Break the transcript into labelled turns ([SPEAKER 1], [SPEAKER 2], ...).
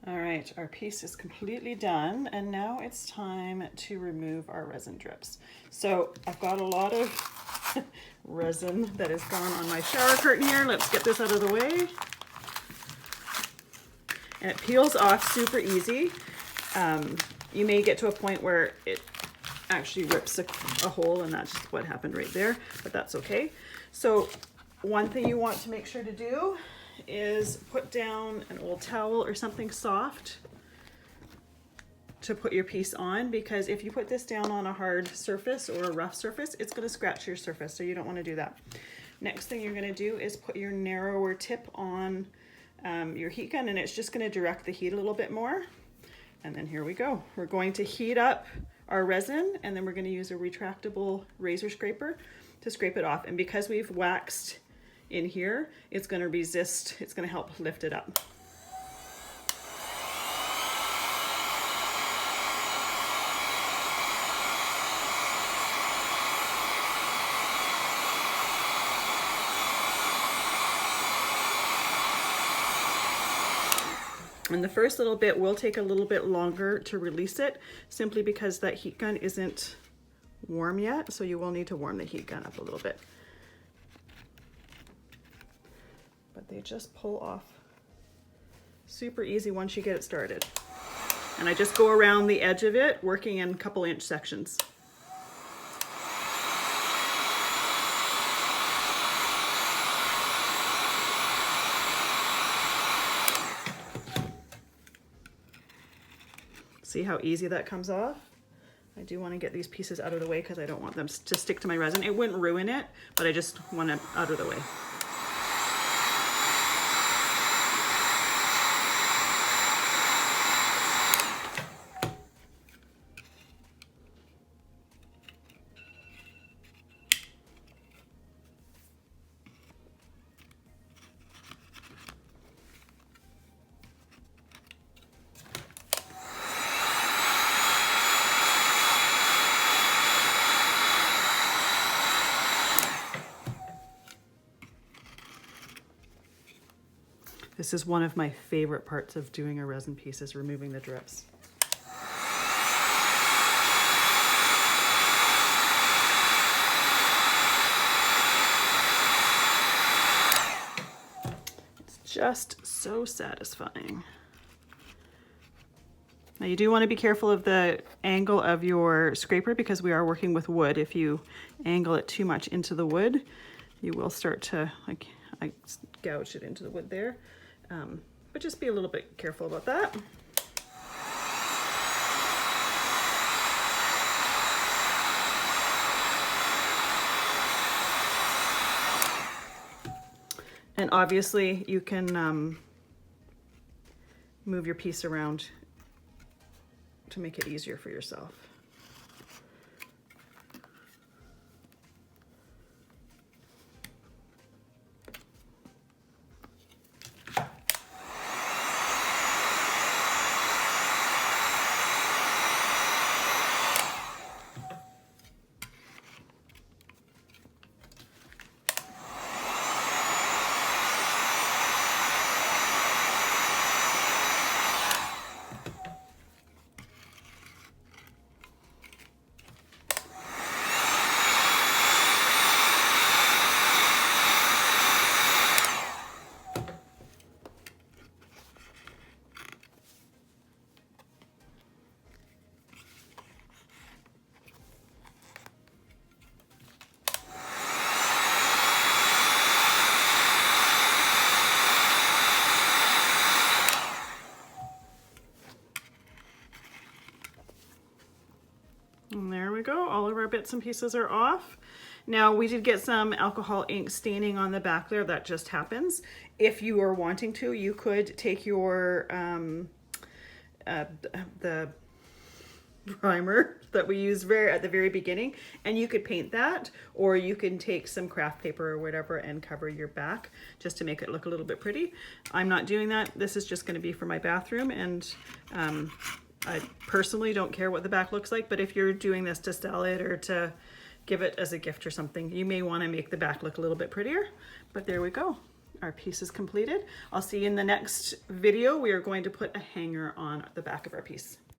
[SPEAKER 1] All right, our piece is completely done, and now it's time to remove our resin drips. So I've got a lot of resin that has gone on my shower curtain here. Let's get this out of the way. And it peels off super easy. You may get to a point where it actually rips a hole, and that's what happened right there, but that's okay. So one thing you want to make sure to do is put down an old towel or something soft to put your piece on, because if you put this down on a hard surface or a rough surface, it's going to scratch your surface, so you don't want to do that. Next thing you're going to do is put your narrower tip on your heat gun, and it's just going to direct the heat a little bit more. And then here we go. We're going to heat up our resin, and then we're going to use a retractable razor scraper to scrape it off. And because we've waxed in here, it's going to resist, it's going to help lift it up. And the first little bit will take a little bit longer to release it, simply because that heat gun isn't warm yet, so you will need to warm the heat gun up a little bit. But they just pull off super easy once you get it started. And I just go around the edge of it, working in couple inch sections. See how easy that comes off? I do want to get these pieces out of the way because I don't want them to stick to my resin. It wouldn't ruin it, but I just want it out of the way. This is one of my favorite parts of doing a resin piece, is removing the drips. It's just so satisfying. Now you do want to be careful of the angle of your scraper, because we are working with wood. If you angle it too much into the wood, you will start to, like, I gouged it into the wood there. But just be a little bit careful about that. And obviously you can move your piece around to make it easier for yourself. And there we go, all of our bits and pieces are off. Now we did get some alcohol ink staining on the back there, that just happens. If you are wanting to, you could take your, the primer that we use at the very beginning, and you could paint that, or you can take some craft paper or whatever and cover your back just to make it look a little bit pretty. I'm not doing that. This is just going to be for my bathroom, and I personally don't care what the back looks like, but if you're doing this to sell it or to give it as a gift or something, you may want to make the back look a little bit prettier. But there we go. our piece is completed. I'll see you in the next video. We are going to put a hanger on the back of our piece.